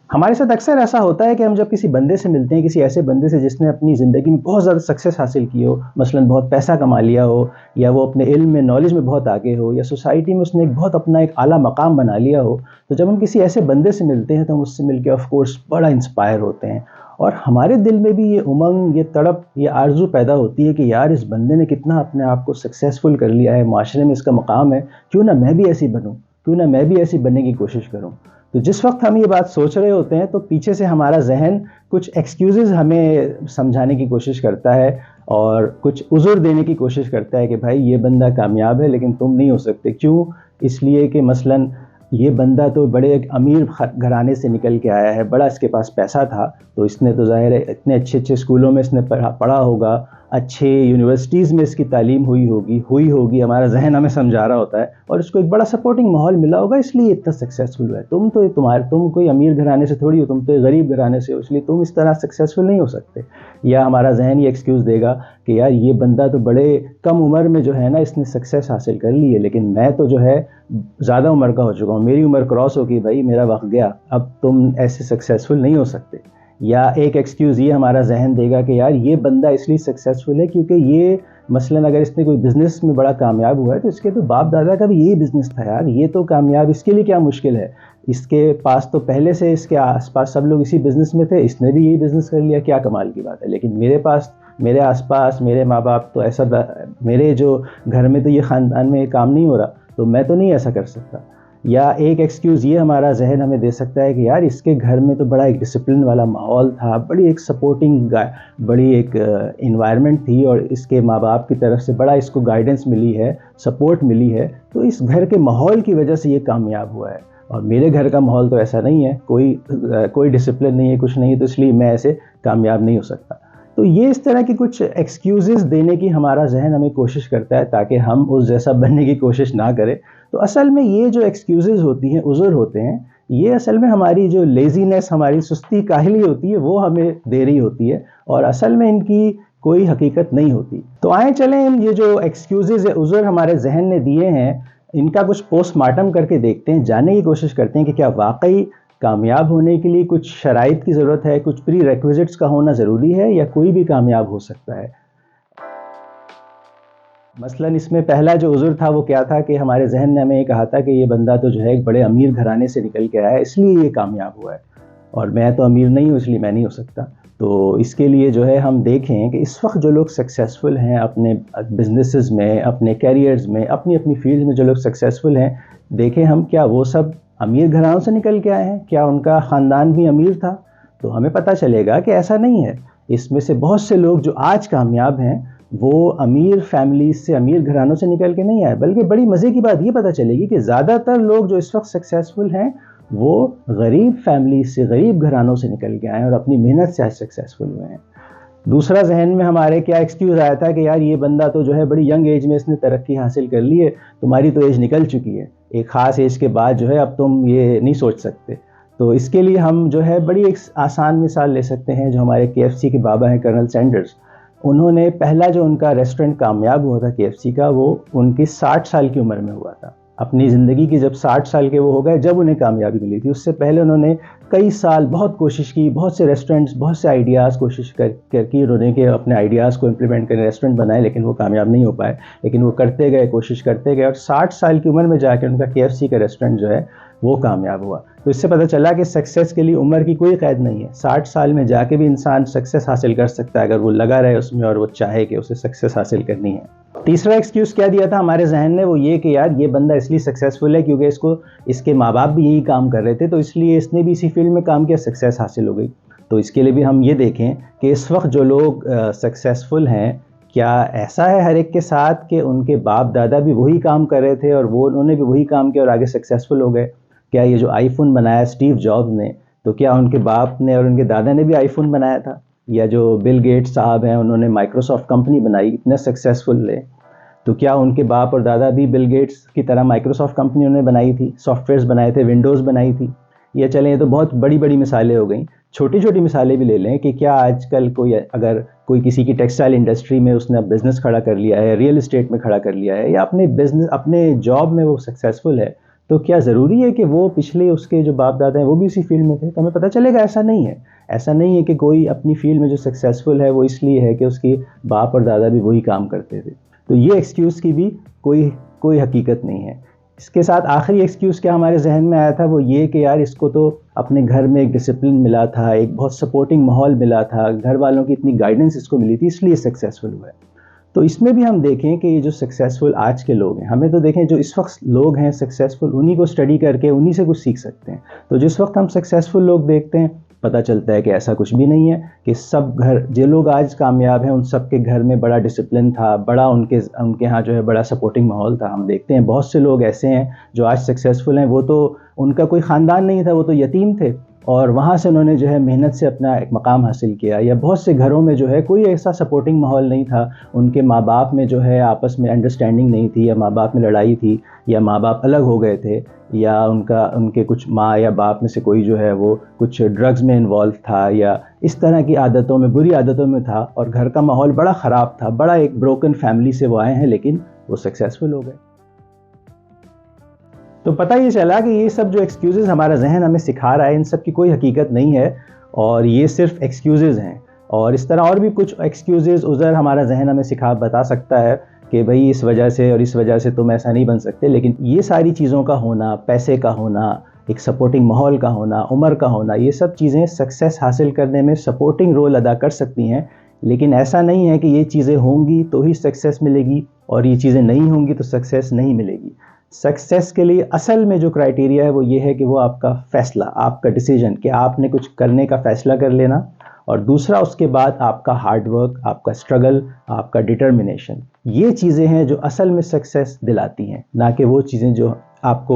ہمارے ساتھ اکثر ایسا ہوتا ہے کہ ہم جب کسی بندے سے ملتے ہیں، کسی ایسے بندے سے جس نے اپنی زندگی میں بہت زیادہ سکسیس حاصل کی ہو، مثلاً بہت پیسہ کما لیا ہو، یا وہ اپنے علم میں نالج میں بہت آگے ہو، یا سوسائٹی میں اس نے اپنا ایک اعلیٰ مقام بنا لیا ہو، تو جب ہم کسی ایسے بندے سے ملتے ہیں تو ہم اس سے مل کے آف کورس بڑا انسپائر ہوتے ہیں، اور ہمارے دل میں بھی یہ امنگ، یہ تڑپ، یہ آرزو پیدا ہوتی ہے کہ یار اس بندے نے کتنا اپنے آپ کو سکسیسفل کر لیا ہے، معاشرے میں اس کا مقام ہے، کیوں نہ میں بھی ایسی بنوں، کیوں نہ میں بھی ایسی بننے کی کوشش کروں۔ تو جس وقت ہم یہ بات سوچ رہے ہوتے ہیں تو پیچھے سے ہمارا ذہن کچھ ایکسکیوزز ہمیں سمجھانے کی کوشش کرتا ہے، اور کچھ عذر دینے کی کوشش کرتا ہے کہ بھائی یہ بندہ کامیاب ہے لیکن تم نہیں ہو سکتے۔ کیوں؟ اس لیے کہ مثلاً یہ بندہ تو بڑے ایک امیر گھرانے سے نکل کے آیا ہے، بڑا اس کے پاس پیسہ تھا، تو اس نے تو ظاہر ہے اتنے اچھے اسکولوں میں اس نے پڑھا ہوگا، اچھے یونیورسٹیز میں اس کی تعلیم ہوئی ہوگی، ہمارا ذہن ہمیں سمجھا رہا ہوتا ہے، اور اس کو ایک بڑا سپورٹنگ ماحول ملا ہوگا، اس لیے اتنا سکسیسفل ہوا ہے۔ تم کوئی امیر گھرانے سے تھوڑی ہو، تم تو غریب گھرانے سے ہو، اس لیے تم اس طرح سکسیسفل نہیں ہو سکتے۔ یا ہمارا ذہن یہ ایکسکیوز دے گا کہ یار یہ بندہ تو بڑے کم عمر میں جو ہے نا اس نے سکسیس حاصل کر لی ہے، لیکن میں تو جو ہے زیادہ عمر کا ہو چکا ہوں، میری عمر کراس ہو گئی، بھائی میرا وقت گیا، اب تم ایسے سکسیسفل نہیں ہو سکتے۔ یا ایک ایکسکیوز یہ ہمارا ذہن دے گا کہ یار یہ بندہ اس لیے سکسیسفل ہے کیونکہ یہ مثلاً اگر اس نے کوئی بزنس میں بڑا کامیاب ہوا ہے تو اس کے تو باپ دادا کا بھی یہی بزنس تھا یار، یہ تو کامیاب، اس کے لیے کیا مشکل ہے، اس کے پاس تو پہلے سے اس کے آس پاس سب لوگ اسی بزنس میں تھے، اس نے بھی یہی بزنس کر لیا، کیا کمال کی بات ہے۔ لیکن میرے پاس، میرے آس پاس میرے ماں باپ تو ایسا، میرے جو گھر میں تو یہ خاندان میں یہ کام نہیں ہو رہا، تو میں تو نہیں ایسا کر سکتا۔ یا ایک ایکسکیوز یہ ہمارا ذہن ہمیں دے سکتا ہے کہ یار اس کے گھر میں تو بڑا ایک ڈسپلن والا ماحول تھا، بڑی ایک سپورٹنگ، بڑی ایک انوائرمنٹ تھی، اور اس کے ماں باپ کی طرف سے بڑا اس کو گائیڈنس ملی ہے، سپورٹ ملی ہے، تو اس گھر کے ماحول کی وجہ سے یہ کامیاب ہوا ہے۔ اور میرے گھر کا ماحول تو ایسا نہیں ہے، کوئی ڈسپلن نہیں ہے، کچھ نہیں ہے، تو اس لیے میں ایسے کامیاب نہیں ہو سکتا۔ تو یہ اس طرح کی کچھ ایکسکیوزز دینے کی ہمارا ذہن ہمیں کوشش کرتا ہے تاکہ ہم اس جیسا بننے کی کوشش نہ کریں۔ تو اصل میں یہ جو ایکسکیوزز ہوتی ہیں، عذر ہوتے ہیں، یہ اصل میں ہماری جو لیزینس، ہماری سستی کاہلی ہوتی ہے وہ ہمیں دے رہی ہوتی ہے، اور اصل میں ان کی کوئی حقیقت نہیں ہوتی۔ تو آئیں چلیں یہ جو ایکسکیوزز یا عذر ہمارے ذہن نے دیے ہیں ان کا کچھ پوسٹ مارٹم کر کے دیکھتے ہیں، جاننے کی کوشش کرتے ہیں کہ کیا واقعی کامیاب ہونے کے لیے کچھ شرائط کی ضرورت ہے، کچھ پری ریکویزٹس کا ہونا ضروری ہے، یا کوئی بھی کامیاب ہو سکتا ہے۔ مثلاً اس میں پہلا جو عذر تھا وہ کیا تھا کہ ہمارے ذہن نے ہمیں یہ کہا تھا کہ یہ بندہ تو جو ہے ایک بڑے امیر گھرانے سے نکل کے آیا ہے، اس لیے یہ کامیاب ہوا ہے، اور میں تو امیر نہیں ہوں اس لیے میں نہیں ہو سکتا۔ تو اس کے لیے جو ہے ہم دیکھیں کہ اس وقت جو لوگ سکسیسفل ہیں اپنے بزنسز میں، اپنے کیریئرز میں، اپنی اپنی فیلڈ میں جو لوگ سکسیسفل ہیں، دیکھیں ہم کیا وہ سب امیر گھرانوں سے نکل کے آئے ہیں، کیا ان کا خاندان بھی امیر تھا؟ تو ہمیں پتہ چلے گا کہ ایسا نہیں ہے۔ اس میں سے بہت سے لوگ جو آج کامیاب ہیں وہ امیر فیملیز سے، امیر گھرانوں سے نکل کے نہیں آئے، بلکہ بڑی مزے کی بات یہ پتہ چلے گی کہ زیادہ تر لوگ جو اس وقت سکسیسفل ہیں وہ غریب فیملیز سے، غریب گھرانوں سے نکل کے آئے ہیں، اور اپنی محنت سے آج سکسیسفل ہوئے ہیں۔ دوسرا ذہن میں ہمارے کیا ایکسکیوز آیا تھا کہ یار یہ بندہ تو جو ہے بڑی ینگ ایج میں اس نے ترقی حاصل کر لی ہے، تمہاری تو ایج نکل چکی ہے، ایک خاص ایج کے بعد جو ہے اب تم یہ نہیں سوچ سکتے۔ تو اس کے لیے ہم جو ہے بڑی ایک آسان مثال لے سکتے ہیں، جو ہمارے KFC کے بابا ہیں کرنل سینڈرز، انہوں نے پہلا جو ان کا ریسٹورنٹ کامیاب ہوا تھا KFC کا، وہ ان کی 60 سال کی عمر میں ہوا تھا۔ اپنی زندگی کی جب 60 سال کے وہ ہو گئے جب انہیں کامیابی ملی تھی، اس سے پہلے انہوں نے کئی سال بہت کوشش کی، بہت سے ریسٹورنٹس، بہت سے آئیڈیاز کوشش کی انہوں نے کہ اپنے آئیڈیاز کو امپلیمنٹ کریں، ریسٹورنٹ بنائے، لیکن وہ کامیاب نہیں ہو پائے، لیکن وہ کرتے گئے، کوشش کرتے گئے، اور 60 سال کی عمر میں جا کے ان کا KFC کا ریسٹورنٹ جو ہے وہ کامیاب ہوا۔ تو اس سے پتہ چلا کہ سکسیس کے لیے عمر کی کوئی قید نہیں ہے، 60 سال میں جا کے بھی انسان سکسیس حاصل کر سکتا ہے اگر وہ لگا رہے اس میں اور وہ چاہے کہ اسے سکسیس حاصل کرنی ہے۔ تیسرا ایکسکیوز کیا دیا تھا ہمارے ذہن نے، وہ یہ کہ یار یہ بندہ اس لیے سکسیسفل ہے کیونکہ اس کے ماں باپ بھی یہی کام کر رہے تھے، تو اس لیے اس نے بھی اسی فیلڈ میں کام کیا، سکسیس حاصل ہو گئی۔ تو اس کے لیے بھی ہم یہ دیکھیں کہ اس وقت جو لوگ سکسیسفل ہیں، کیا ایسا ہے ہر ایک کے ساتھ کہ ان کے باپ دادا بھی وہی کام کر رہے تھے اور انہوں نے بھی وہی کام کیا اور آگے سکسیسفل ہو گئے؟ کیا یہ جو آئی فون بنایا اسٹیو جابز نے، تو کیا ان کے باپ نے اور ان کے دادا نے بھی آئی فون بنایا تھا؟ یا جو بل گیٹس صاحب ہیں انہوں نے مائکروسافٹ کمپنی بنائی، اتنے سکسیسفل رہے، تو کیا ان کے باپ اور دادا بھی بل گیٹس کی طرح مائکروسافٹ کمپنی انہوں نے بنائی تھی، سافٹ ویئرز بنائے تھے، ونڈوز بنائی تھی؟ یہ چلیں یہ تو بہت بڑی بڑی مثالیں ہو گئیں، چھوٹی چھوٹی مثالیں بھی لے لیں کہ کیا آج کل اگر کوئی کسی کی ٹیکسٹائل انڈسٹری میں اس نے اب بزنس کھڑا کر لیا ہے، ریئل اسٹیٹ میں کھڑا کر لیا ہے، یا اپنے جاب میں وہ سکسیسفل ہے، تو کیا ضروری ہے کہ وہ پچھلے اس کے جو باپ دادا ہیں وہ بھی اسی فیلڈ میں تھے؟ تو ہمیں پتہ چلے گا ایسا نہیں ہے. ایسا نہیں ہے کہ کوئی اپنی فیلڈ میں جو سکسیزفل ہے وہ اس لیے ہے کہ اس کی باپ اور دادا بھی وہی کام کرتے تھے. تو یہ ایکسکیوز کی بھی کوئی حقیقت نہیں ہے. اس کے ساتھ آخری ایکسکیوز کیا ہمارے ذہن میں آیا تھا، وہ یہ کہ یار اس کو تو اپنے گھر میں ایک ڈسپلن ملا تھا، ایک بہت سپورٹنگ ماحول ملا تھا، گھر والوں کی اتنی گائیڈنس اس کو ملی تھی، اس لیے سکسیزفل ہوا ہے. تو اس میں بھی ہم دیکھیں کہ یہ جو سکسیزفل آج کے لوگ ہیں، ہمیں تو دیکھیں جو اس وقت لوگ ہیں سکسیزفل، انہی کو اسٹڈی کر کے انہی سے کچھ سیکھ سکتے ہیں. تو جس وقت ہم سکسیزفل لوگ دیکھتے ہیں پتہ چلتا ہے کہ ایسا کچھ بھی نہیں ہے، کہ سب گھر جو لوگ آج کامیاب ہیں ان سب کے گھر میں بڑا ڈسپلن تھا، بڑا ان کے ہاں جو ہے بڑا سپورٹنگ ماحول تھا. ہم دیکھتے ہیں بہت سے لوگ ایسے ہیں جو آج سکسیزفل ہیں، وہ تو ان کا کوئی خاندان نہیں تھا، وہ تو یتیم تھے، اور وہاں سے انہوں نے جو ہے محنت سے اپنا ایک مقام حاصل کیا. یا بہت سے گھروں میں جو ہے کوئی ایسا سپورٹنگ ماحول نہیں تھا، ان کے ماں باپ میں جو ہے آپس میں انڈرسٹینڈنگ نہیں تھی، یا ماں باپ میں لڑائی تھی، یا ماں باپ الگ ہو گئے تھے، یا ان کے کچھ ماں یا باپ میں سے کوئی جو ہے وہ کچھ ڈرگز میں انوالو تھا، یا اس طرح کی عادتوں میں، بری عادتوں میں تھا، اور گھر کا ماحول بڑا خراب تھا، بڑا ایک بروکن فیملی سے وہ آئے ہیں لیکن وہ سکسیزفل ہو گئے. تو پتہ یہ چلا کہ یہ سب جو ایکسکیوزز ہمارا ذہن ہمیں سکھا رہا ہے، ان سب کی کوئی حقیقت نہیں ہے، اور یہ صرف ایکسکیوزز ہیں. اور اس طرح اور بھی کچھ ایکسکیوزز عذر ہمارا ذہن ہمیں بتا سکتا ہے کہ بھئی اس وجہ سے اور اس وجہ سے تم ایسا نہیں بن سکتے. لیکن یہ ساری چیزوں کا ہونا، پیسے کا ہونا، ایک سپورٹنگ ماحول کا ہونا، عمر کا ہونا، یہ سب چیزیں سکسیس حاصل کرنے میں سپورٹنگ رول ادا کر سکتی ہیں. لیکن ایسا نہیں ہے کہ یہ چیزیں ہوں گی تو ہی سکسیس ملے گی، اور یہ چیزیں نہیں ہوں گی تو سکسیس نہیں ملے گی. سکسیس کے لیے اصل میں جو کرائیٹیریا ہے وہ یہ ہے کہ وہ آپ کا فیصلہ، آپ کا ڈیسیجن، کہ آپ نے کچھ کرنے کا فیصلہ کر لینا، اور دوسرا اس کے بعد آپ کا ہارڈ ورک، آپ کا اسٹرگل، آپ کا ڈٹرمنیشن. یہ چیزیں ہیں جو اصل میں سکسیس دلاتی ہیں، نہ کہ وہ چیزیں جو آپ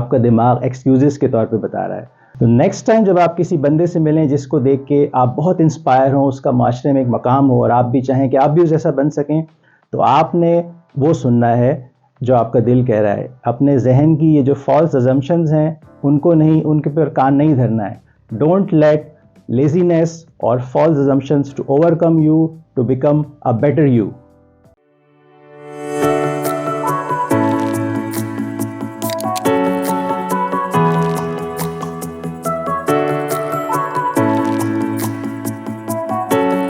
کا دماغ ایکسکیوزز کے طور پہ بتا رہا ہے. تو نیکسٹ ٹائم جب آپ کسی بندے سے ملیں جس کو دیکھ کے آپ بہت انسپائر ہوں، اس کا معاشرے میں ایک مقام ہو، اور آپ بھی چاہیں کہ آپ بھی اس جیسا بن سکیں، تو آپ نے وہ سننا ہے جو آپ کا دل کہہ رہا ہے. اپنے ذہن کی یہ جو فالس ازمپشنز ہیں ان کے پر کان نہیں دھرنا ہے. ڈونٹ لیٹ لیزینس اور false assumptions to overcome you to become a better you.